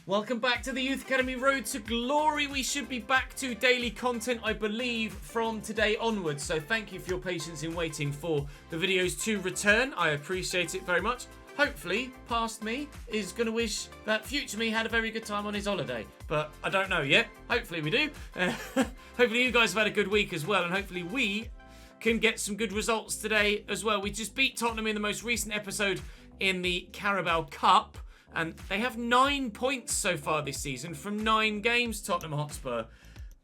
Welcome back to the Youth Academy Road to Glory. We should be back to daily content, I believe, from today onwards. So thank you for your patience in waiting for the videos to return. I appreciate it very much. Hopefully, past me is going to wish that future me had a very good time on his holiday. But I don't know yet. Hopefully we do. Hopefully you guys have had a good week as well. And hopefully we can get some good results today as well. We just beat Tottenham in the most recent episode in the Carabao Cup. And they have 9 points so far this season from 9 games, Tottenham Hotspur.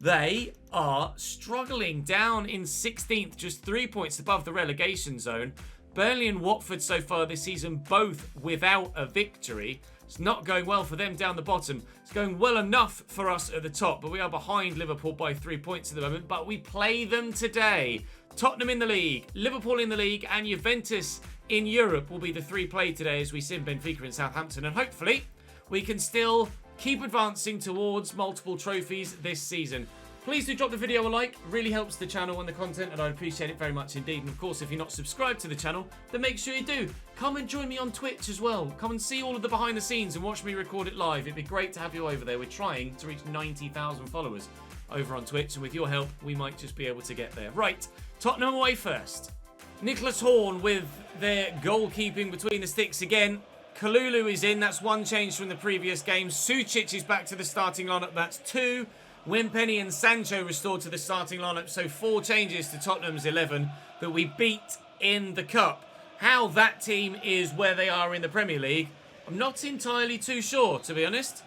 They are struggling down in 16th, just 3 points above the relegation zone. Burnley and Watford so far this season, both without a victory. It's not going well for them down the bottom. It's going well enough for us at the top, but we are behind Liverpool by 3 points at the moment. But we play them today. Tottenham in the league, Liverpool in the league, and Juventus in Europe will be the 3 played today as we sim Benfica and Southampton. And hopefully we can still keep advancing towards multiple trophies this season. Please do drop the video a like. It really helps the channel and the content, and I'd appreciate it very much indeed. And of course, if you're not subscribed to the channel, then make sure you do. Come and join me on Twitch as well. Come and see all of the behind the scenes and watch me record it live. It'd be great to have you over there. We're trying to reach 90,000 followers over on Twitch, and with your help, we might just be able to get there. Right, Tottenham away first. Nicholas Horn with their goalkeeping between the sticks again. Kalulu is in. That's 1 change from the previous game. Sucic is back to the starting lineup. That's 2. Wimpenny and Sancho restored to the starting lineup. So 4 changes to Tottenham's 11 that we beat in the Cup. How that team is where they are in the Premier League, I'm not entirely too sure, to be honest.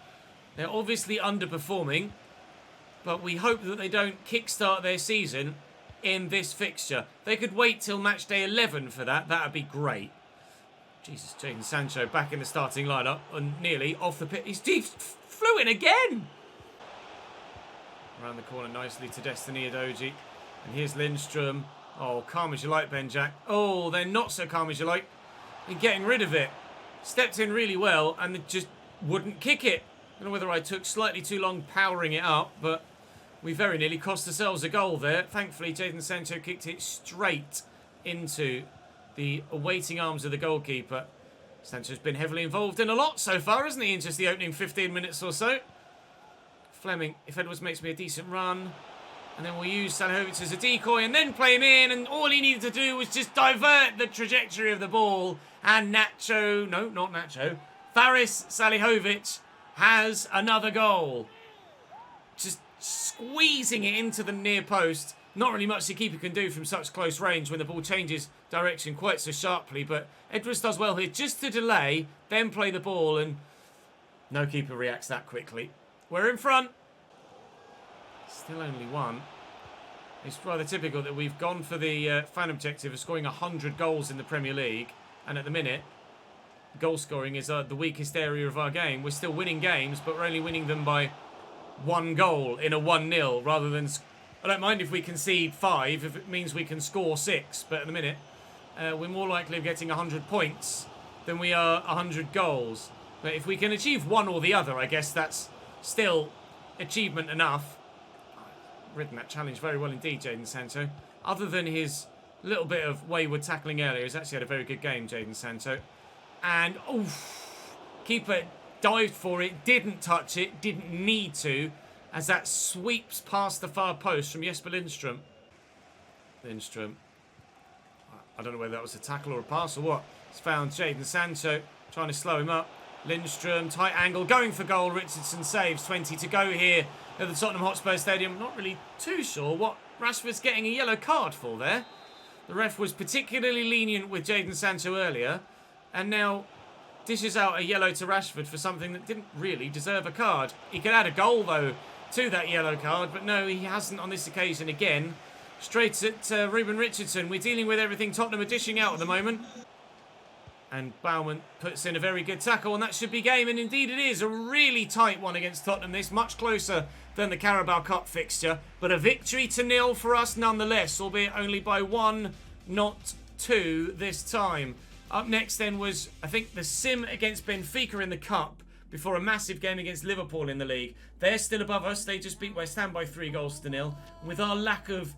They're obviously underperforming, but we hope that they don't kickstart their season in this fixture. They could wait till match day 11 for that. That would be great. Jesus, Jadon Sancho back in the starting lineup and nearly off the pitch. He flew in again. Around the corner nicely to Destiny Udogie. And here's Lindstrom. Oh, calm as you like, Ben Jack. Oh, they're not so calm as you like. They're getting rid of it. Stepped in really well and they just wouldn't kick it. I don't know whether I took slightly too long powering it up, but we very nearly cost ourselves a goal there. Thankfully, Jadon Sancho kicked it straight into the awaiting arms of the goalkeeper. Sancho's been heavily involved in a lot so far, hasn't he, in just the opening 15 minutes or so. Fleming, if Edwards makes me a decent run, and then we'll use Salihovic as a decoy and then play him in, and all he needed to do was just divert the trajectory of the ball, and Nacho, no, not Nacho, Faris Salihovic has another goal. Just squeezing it into the near post. Not really much the keeper can do from such close range when the ball changes direction quite so sharply, but Edwards does well here just to delay, then play the ball, and no keeper reacts that quickly. We're in front. Still only 1. It's rather typical that we've gone for the fan objective of scoring 100 goals in the Premier League, and at the minute, goal scoring is the weakest area of our game. We're still winning games, but we're only winning them by 1 goal in a 1-0 rather than... I don't mind if we concede 5 if it means we can score 6, but at the minute we're more likely of getting 100 points than we are 100 goals. But if we can achieve one or the other, I guess that's still achievement enough. Ridden that challenge very well indeed, Jadon Sancho. Other than his little bit of wayward tackling earlier, he's actually had a very good game, Jadon Sancho. And, oof, keeper dived for it, didn't touch it, didn't need to, as that sweeps past the far post from Jesper Lindstrom. Lindstrom. I don't know whether that was a tackle or a pass or what. It's found Jadon Sancho, trying to slow him up. Lindstrom, tight angle, going for goal. Richardson saves. 20 to go here at the Tottenham Hotspur Stadium. Not really too sure what Rashford's getting a yellow card for there. The ref was particularly lenient with Jadon Sancho earlier, and now dishes out a yellow to Rashford for something that didn't really deserve a card. He could add a goal, though, to that yellow card, but no, he hasn't on this occasion again. Straight at Ruben Richardson. We're dealing with everything Tottenham are dishing out at the moment. And Baumann puts in a very good tackle, and that should be game. And indeed it is a really tight one against Tottenham. This much closer than the Carabao Cup fixture. But a victory to 0 for us nonetheless, albeit only by 1, not 2 this time. Up next then was, I think, the sim against Benfica in the Cup before a massive game against Liverpool in the league. They're still above us. They just beat West Ham by 3 goals to 0. With our lack of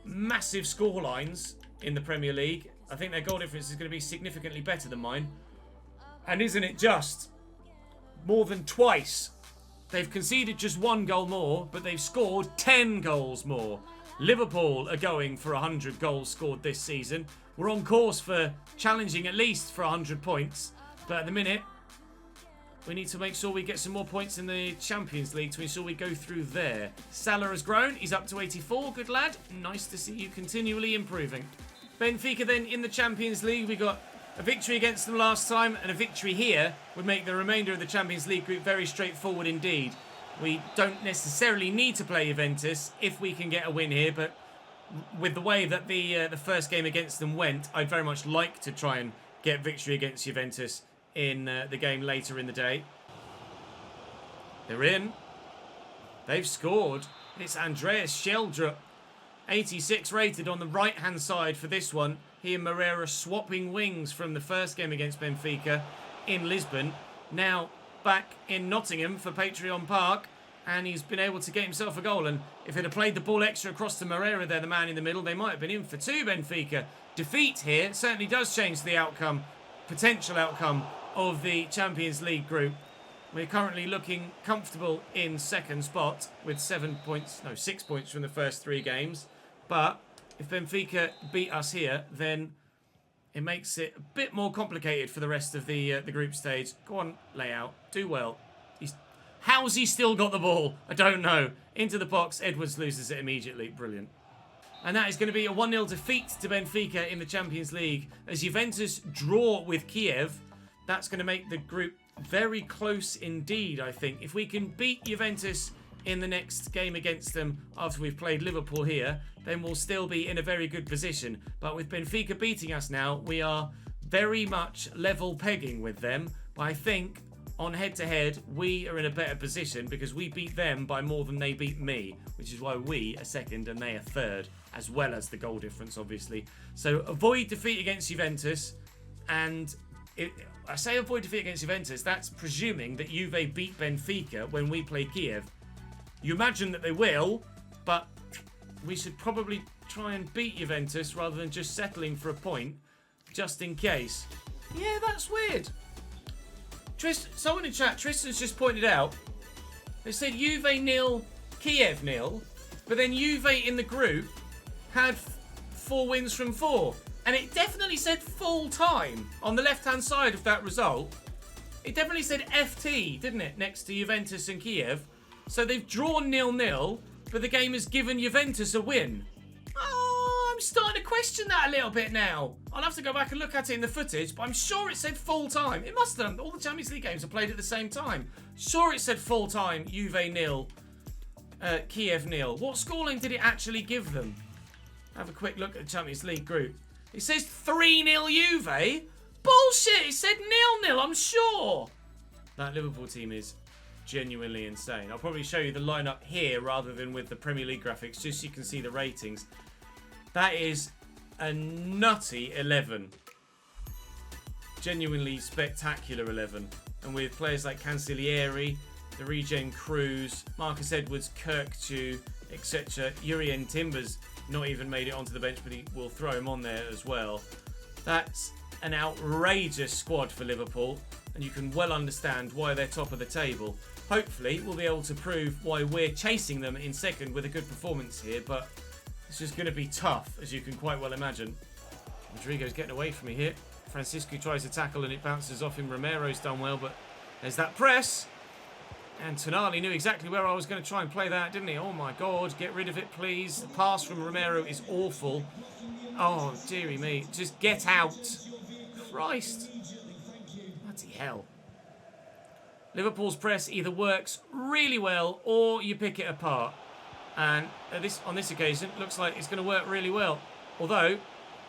massive scorelines in the Premier League, I think their goal difference is going to be significantly better than mine. And isn't it just? more than twice. They've conceded just 1 goal more, but they've scored 10 goals more. Liverpool are going for 100 goals scored this season. We're on course for challenging at least for 100 points. But at the minute, we need to make sure we get some more points in the Champions League to ensure we go through there. Salah has grown. He's up to 84. Good lad. Nice to see you continually improving. Benfica then in the Champions League. We got a victory against them last time, and a victory here would make the remainder of the Champions League group very straightforward indeed. We don't necessarily need to play Juventus if we can get a win here, but with the way that the first game against them went, I'd very much like to try and get victory against Juventus in the game later in the day. They're in. They've scored. It's Andreas Sheldrup, 86 rated on the right-hand side for this one. He and Moreira swapping wings from the first game against Benfica in Lisbon. Now back in Nottingham for Patreon Park, and he's been able to get himself a goal. And if he'd have played the ball extra across to Moreira there, the man in the middle, they might have been in for 2, Benfica. Defeat here certainly does change the outcome, potential outcome of the Champions League group. We're currently looking comfortable in second spot with 6 points from the first 3 games. But if Benfica beat us here, then it makes it a bit more complicated for the rest of the group stage. Go on, layout. Do well. How's he still got the ball? I don't know. Into the box. Edwards loses it immediately. Brilliant. And that is going to be a 1-0 defeat to Benfica in the Champions League. As Juventus draw with Kiev, that's going to make the group very close indeed, I think. If we can beat Juventus in the next game against them after we've played Liverpool here, then we'll still be in a very good position. But with Benfica beating us now, we are very much level pegging with them. But I think on head-to-head, we are in a better position because we beat them by more than they beat me, which is why we are second and they are third, as well as the goal difference, obviously. So avoid defeat against Juventus, and I say avoid defeat against Juventus, that's presuming that Juve beat Benfica when we play Kiev. You imagine that they will, but we should probably try and beat Juventus rather than just settling for a point, just in case. Yeah, that's weird. Someone in chat, Tristan's just pointed out, they said Juve 0, Kiev 0, but then Juve in the group had 4 wins from 4. And it definitely said full time on the left-hand side of that result. It definitely said FT, didn't it, next to Juventus and Kiev. So they've drawn 0-0, but the game has given Juventus a win. Oh, I'm starting to question that a little bit now. I'll have to go back and look at it in the footage, but I'm sure it said full time. It must have done. All the Champions League games are played at the same time. Sure it said full time, Juve 0, Kiev 0. What scoreline did it actually give them? Have a quick look at the Champions League group. It says 3-0 Juve. Bullshit, it said 0-0, I'm sure. That Liverpool team is genuinely insane. I'll probably show you the lineup here rather than with the Premier League graphics, just so you can see the ratings. That is a nutty 11. Genuinely spectacular 11. And with players like Cancellieri, the Regen Cruz, Marcus Edwards, Kirkju, etc. Jurien Timbers not even made it onto the bench, but he will throw him on there as well. That's an outrageous squad for Liverpool, and you can well understand why they're top of the table. Hopefully, we'll be able to prove why we're chasing them in second with a good performance here, but it's just going to be tough, as you can quite well imagine. Rodrigo's getting away from me here. Francisco tries to tackle, and it bounces off him. Romero's done well, but there's that press. And Tonali knew exactly where I was going to try and play that, didn't he? Oh my God, get rid of it, please. The pass from Romero is awful. Oh, dearie me. Just get out. Christ. Bloody hell. Liverpool's press either works really well or you pick it apart. And on this occasion, looks like it's going to work really well. Although,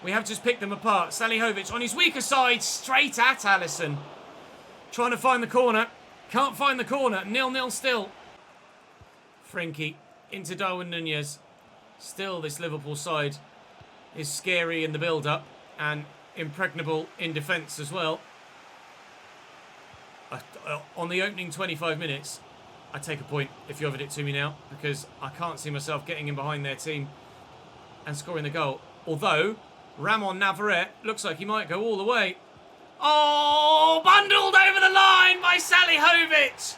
we have just picked them apart. Salihovic on his weaker side, straight at Alisson. Trying to find the corner. Can't find the corner. 0-0 still. Frenkie into Darwin Nunez. Still, this Liverpool side is scary in the build-up and impregnable in defence as well. On the opening 25 minutes, I take a point if you offered it to me now, because I can't see myself getting in behind their team and scoring the goal. Although, Ramon Navarrete looks like he might go all the way. Oh, bundled over the line by Salihovic.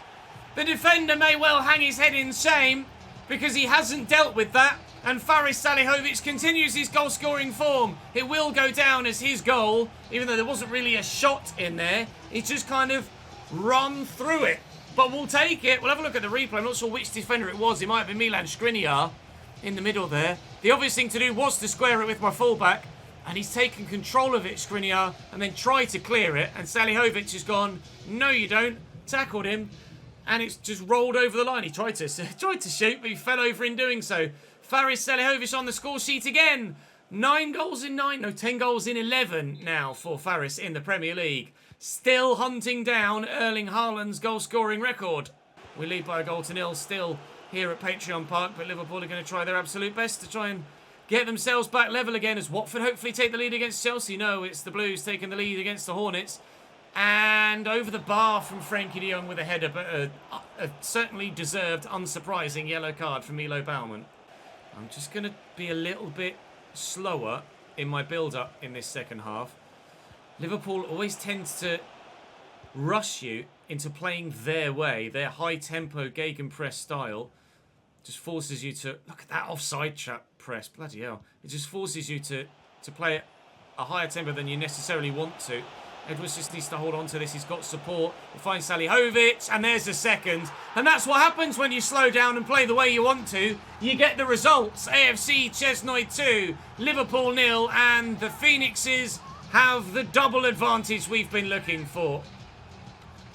The defender may well hang his head in shame because he hasn't dealt with that. And Faris Salihovic continues his goal-scoring form. It will go down as his goal, even though there wasn't really a shot in there. He's just kind of run through it. But we'll take it. We'll have a look at the replay. I'm not sure which defender it was. It might have been Milan Skriniar in the middle there. The obvious thing to do was to square it with my fullback. And he's taken control of it, Skriniar, and then tried to clear it. And Salihovic has gone, no you don't, tackled him. And it's just rolled over the line. He tried to shoot, but he fell over in doing so. Faris Salihovic on the score sheet again. 10 goals in 11 now for Faris in the Premier League. Still hunting down Erling Haaland's goal-scoring record. We lead by a goal to nil still here at Patreon Park, but Liverpool are going to try their absolute best to try and get themselves back level again as Watford hopefully take the lead against Chelsea. No, it's the Blues taking the lead against the Hornets. And over the bar from Frankie de Jong with a header, but a certainly deserved, unsurprising yellow card from Milo Baumann. I'm just going to be a little bit slower in my build-up in this second half. Liverpool always tends to rush you into playing their way, their high-tempo gegenpress style. Just forces you to... Look at that offside trap press. Bloody hell. It just forces you to play at a higher tempo than you necessarily want to. Edwards just needs to hold on to this. He's got support. We'll find Salihovic, and there's the second. And that's what happens when you slow down and play the way you want to. You get the results. AFC Chesnoid 2, Liverpool 0, and the Phoenixes have the double advantage we've been looking for.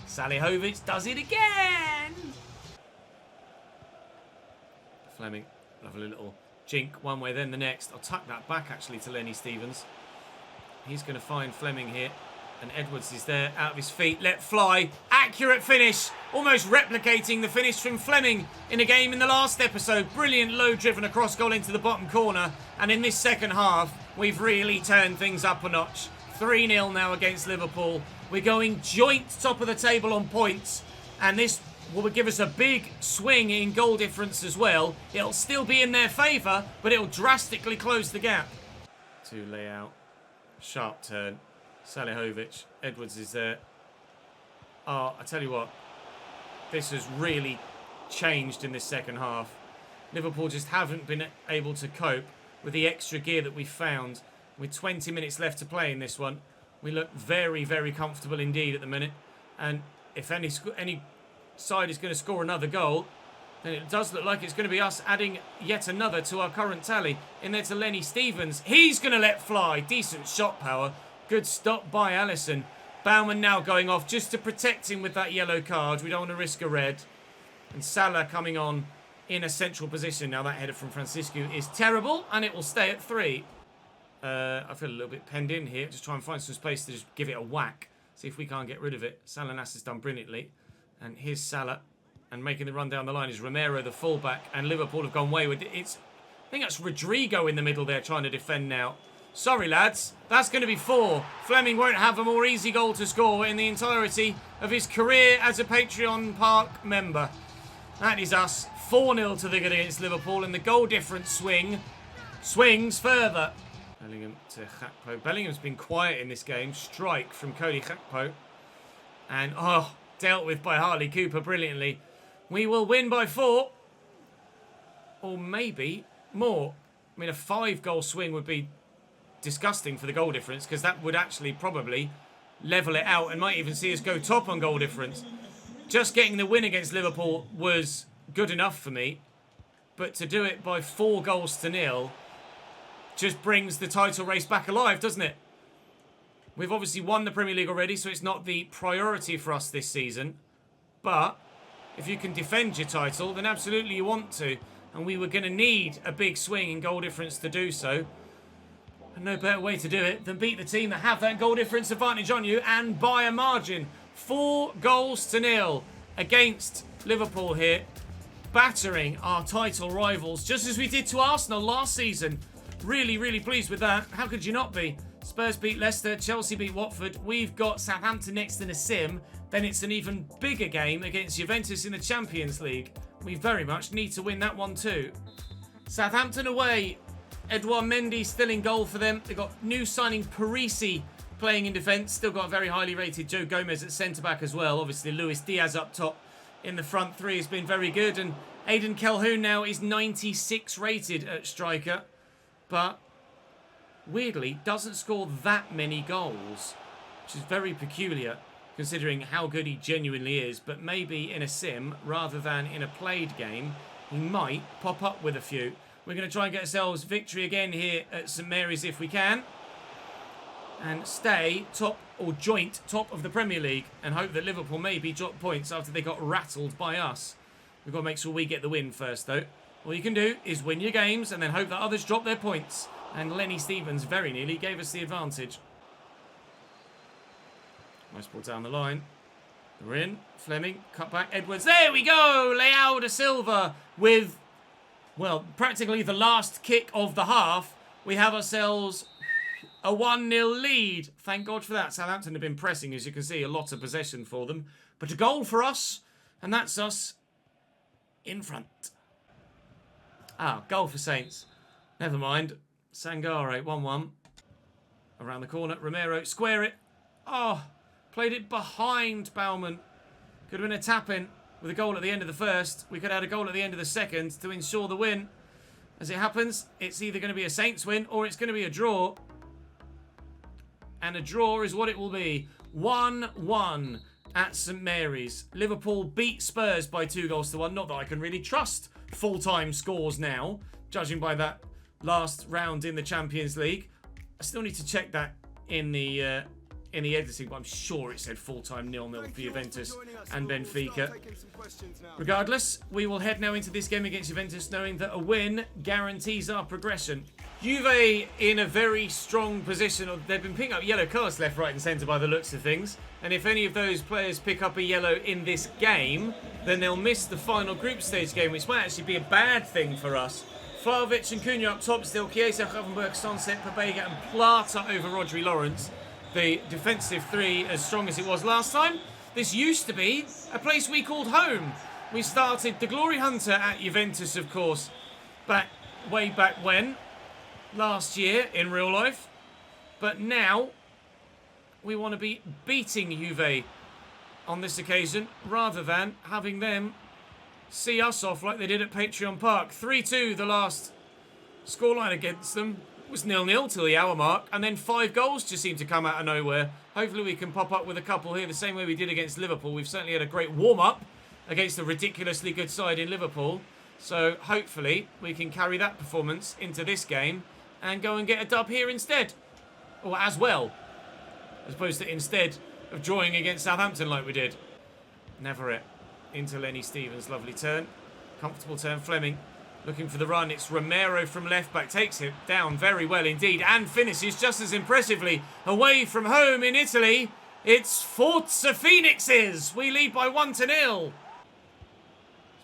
Salihovic does it again. Fleming, lovely little jink one way then the next. I'll tuck that back actually to Lenny Stevens. He's going to find Fleming here. And Edwards is there, out of his feet, let fly. Accurate finish, almost replicating the finish from Fleming in a game in the last episode. Brilliant low-driven across goal into the bottom corner. And in this second half, we've really turned things up a notch. 3-0 now against Liverpool. We're going joint top of the table on points. And this will give us a big swing in goal difference as well. It'll still be in their favour, but it'll drastically close the gap. To lay out. Sharp turn. Salihovic, Edwards is there. Oh, I tell you what, this has really changed in this second half. Liverpool just haven't been able to cope with the extra gear that we found. With 20 minutes left to play in this one, we look very, very comfortable indeed at the minute. And if any side is going to score another goal, then it does look like it's going to be us adding yet another to our current tally. In there to Lenny Stevens. He's going to let fly. Decent shot power. Good stop by Alisson. Baumann now going off just to protect him with that yellow card. We don't want to risk a red. And Salah coming on in a central position. Now that header from Francisco is terrible and it will stay at 3. I feel a little bit penned in here. Just try and find some space to just give it a whack. See if we can't get rid of it. Salah has done brilliantly. And here's Salah. And making the run down the line is Romero, the fullback. And Liverpool have gone wayward. I think that's Rodrigo in the middle there trying to defend now. Sorry, lads. That's going to be 4. Fleming won't have a more easy goal to score in the entirety of his career as a Patreon Park member. That is us. 4-0 to the good against Liverpool, and the goal difference swings further. Bellingham to Gakpo. Bellingham's been quiet in this game. Strike from Cody Gakpo. And, dealt with by Harley Cooper brilliantly. We will win by 4. Or maybe more. I mean, a 5-goal swing would be disgusting for the goal difference, because that would actually probably level it out and might even see us go top on goal difference. Just getting the win against Liverpool was good enough for me, but to do it by 4-0 just brings the title race back alive, doesn't it? We've obviously won the Premier League already, so it's not the priority for us this season, but if you can defend your title, then absolutely you want to, and we were going to need a big swing in goal difference to do so. And no better way to do it than beat the team that have that goal difference advantage on you, and by a margin. 4-0 against Liverpool here. Battering our title rivals, just as we did to Arsenal last season. Really, really pleased with that. How could you not be? Spurs beat Leicester, Chelsea beat Watford. We've got Southampton next in a sim. Then it's an even bigger game against Juventus in the Champions League. We very much need to win that one too. Southampton away. Edouard Mendy still in goal for them. They've got new signing Parisi playing in defence. Still got a very highly rated Joe Gomez at centre-back as well. Obviously, Luis Diaz up top in the front three has been very good. And Aidan Calhoun now is 96 rated at striker. But, weirdly, doesn't score that many goals. Which is very peculiar, considering how good he genuinely is. But maybe in a sim, rather than in a played game, he might pop up with a few. We're going to try and get ourselves victory again here at St Mary's if we can. And stay top or joint top of the Premier League. And hope that Liverpool maybe drop points after they got rattled by us. We've got to make sure we get the win first though. All you can do is win your games and then hope that others drop their points. And Lenny Stevens very nearly gave us the advantage. Nice ball down the line. We're in. Fleming. Cut back. Edwards. There we go! Leao da Silva with, well, practically the last kick of the half. We have ourselves a 1-0 lead. Thank God for that. Southampton have been pressing, as you can see. A lot of possession for them. But a goal for us. And that's us in front. Ah, goal for Saints. Never mind. Sangare, 1-1. Around the corner. Romero, square it. Oh, played it behind Baumann. Could have been a tap-in with a goal at the end of the first. We could have had a goal at the end of the second to ensure the win. As it happens, it's either going to be a Saints win or it's going to be a draw. And a draw is what it will be. 1-1 at St Mary's. Liverpool beat Spurs by 2-1. Not that I can really trust full-time scores now, judging by that last round in the Champions League. I still need to check that in the editing, but I'm sure it said full-time 0-0 for Juventus and Benfica. Regardless, we will head now into this game against Juventus knowing that a win guarantees our progression. Juve in a very strong position. They've been picking up yellow cards left, right and centre by the looks of things. And if any of those players pick up a yellow in this game, then they'll miss the final group stage game, which might actually be a bad thing for us. Vlahovic and Cunha up top still. Chiesa, Gravenberch, Sonset, Pabega and Plata over Rodri Lawrence. The defensive three as strong as it was last time. This used to be a place we called home. We started the Glory Hunter at Juventus, of course, way back when. Last year in real life. But now we want to be beating Juve on this occasion rather than having them see us off like they did at Patreon Park. 3-2 the last scoreline against them. It was 0-0 till the hour mark, and then 5 goals just seemed to come out of nowhere. Hopefully we can pop up with a couple here the same way we did against Liverpool. We've certainly had a great warm-up against a ridiculously good side in Liverpool. So hopefully we can carry that performance into this game and go and get a dub here instead. Or as well. As opposed to instead of drawing against Southampton like we did. Never it. Into Lenny Stevens. Lovely turn. Comfortable turn. Fleming looking for the run. It's Romero from left back. Takes it down very well indeed. And finishes just as impressively. Away from home in Italy. It's Forza Phoenixes. We lead by 1-0. It's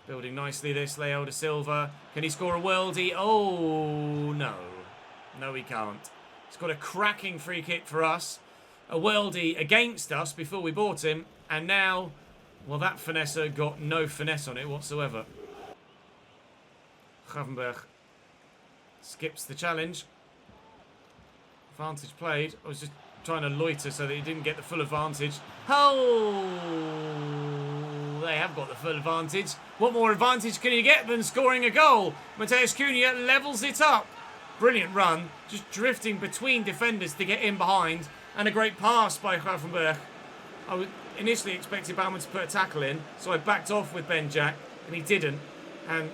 building nicely this. Leao da Silva. Can he score a worldie? Oh, no. No, he can't. He's got a cracking free kick for us. A worldie against us before we bought him. And now, well, that finesser got no finesse on it whatsoever. Gravenberch skips the challenge. Advantage played. I was just trying to loiter so that he didn't get the full advantage. Oh, they have got the full advantage. What more advantage can you get than scoring a goal? Mateus Cunha levels it up. Brilliant run, just drifting between defenders to get in behind, and a great pass by Gravenberch. I initially expected Baumann to put a tackle in, so I backed off with Benjack, and he didn't. And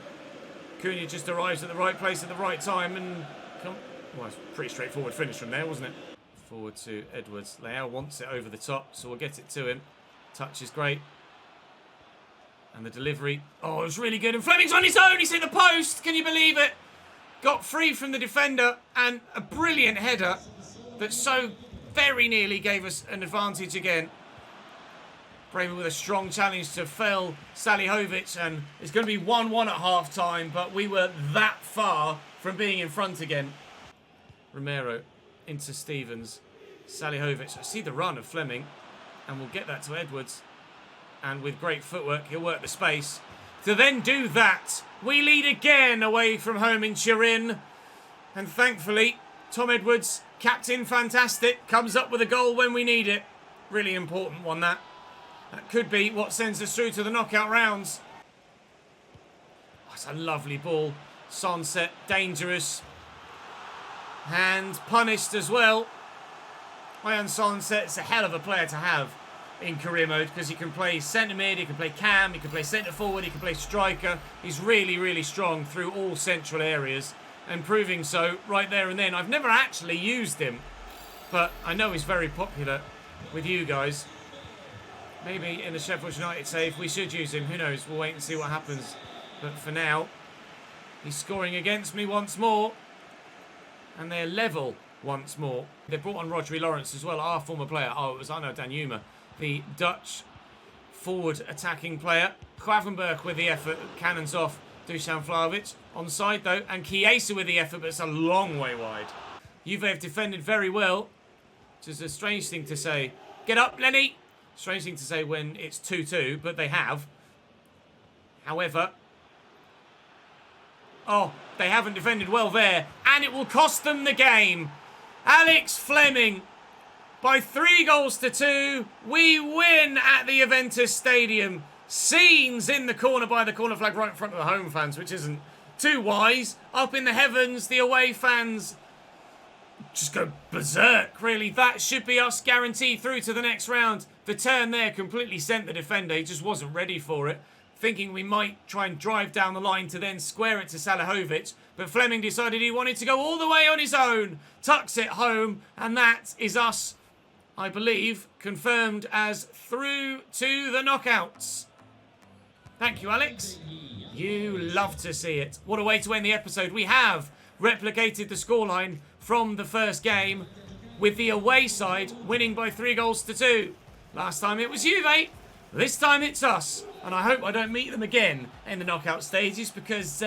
Cunha just arrives at the right place at the right time, and well, it's a pretty straightforward finish from there, wasn't it? Forward to Edwards. Leao wants it over the top, so we'll get it to him. Touch is great. And the delivery, oh, it was really good. And Fleming's on his own, he's hit the post, can you believe it? Got free from the defender, and a brilliant header that so very nearly gave us an advantage again. Bremen with a strong challenge to fell Salihovic, and it's going to be 1-1 at half-time, but we were that far from being in front again. Romero into Stevens. Salihovic, I see the run of Fleming, and we'll get that to Edwards. And with great footwork, he'll work the space. To then do that, we lead again away from home in Turin. And thankfully, Tom Edwards, captain, fantastic. Comes up with a goal when we need it. Really important one, that. That could be what sends us through to the knockout rounds. Oh, it's a lovely ball. Sunset, dangerous. And punished as well. Ian Sunset's a hell of a player to have in career mode because he can play centre mid, he can play cam, he can play centre forward, he can play striker. He's really, really strong through all central areas and proving so right there and then. I've never actually used him, but I know he's very popular with you guys. Maybe in the Sheffield United save we should use him. Who knows? We'll wait and see what happens. But for now, he's scoring against me once more. And they're level once more. They brought on Rodri Lawrence as well, our former player. Oh, it was Arno Danjuma, the Dutch forward attacking player. Quavenberg with the effort, cannons off. Dusan Vlahovic onside though, and Chiesa with the effort, but it's a long way wide. Juve have defended very well, which is a strange thing to say. Get up, Lenny! Strange thing to say when it's 2-2, but they have. However, oh, they haven't defended well there, and it will cost them the game. Alex Fleming, by 3-2, we win at the Juventus Stadium. Scenes in the corner by the corner flag right in front of the home fans, which isn't too wise. Up in the heavens, the away fans just go berserk, really. That should be us guaranteed through to the next round. The turn there completely sent the defender. He just wasn't ready for it, thinking we might try and drive down the line to then square it to Salahovic. But Fleming decided he wanted to go all the way on his own. Tucks it home, and that is us, I believe, confirmed as through to the knockouts. Thank you, Alex. You love to see it. What a way to end the episode. We have replicated the scoreline from the first game with the away side winning by 3-2. Last time it was Juve. This time it's us. And I hope I don't meet them again in the knockout stages because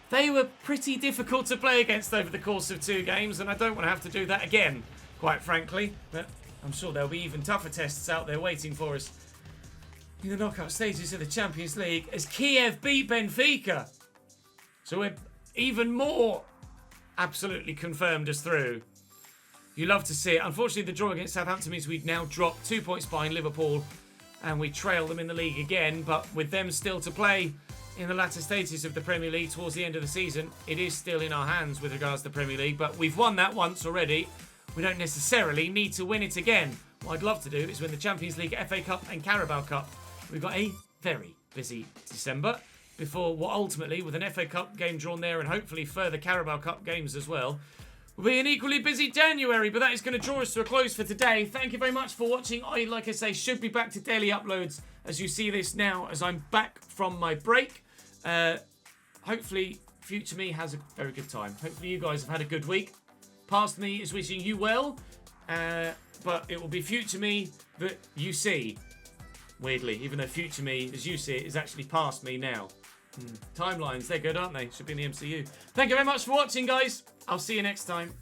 they were pretty difficult to play against over the course of 2 games. And I don't want to have to do that again, quite frankly. But I'm sure there'll be even tougher tests out there waiting for us in the knockout stages of the Champions League as Kiev beat Benfica. So we're even more absolutely confirmed as through. You love to see it. Unfortunately, the draw against Southampton means we've now dropped 2 points behind Liverpool and we trail them in the league again. But with them still to play in the latter stages of the Premier League towards the end of the season, it is still in our hands with regards to the Premier League. But we've won that once already. We don't necessarily need to win it again. What I'd love to do is win the Champions League, FA Cup and Carabao Cup. We've got a very busy December before what ultimately, with an FA Cup game drawn there and hopefully further Carabao Cup games as well, will be an equally busy January. But that is going to draw us to a close for today. Thank you very much for watching. I, like I say, should be back to daily uploads as you see this now as I'm back from my break. Hopefully, future me has a very good time. Hopefully you guys have had a good week. Past me is wishing you well, but it will be future me that you see. Weirdly, even though future me, as you see it, is actually past me now. Timelines, they're good, aren't they? Should be in the MCU. Thank you very much for watching, guys. I'll see you next time.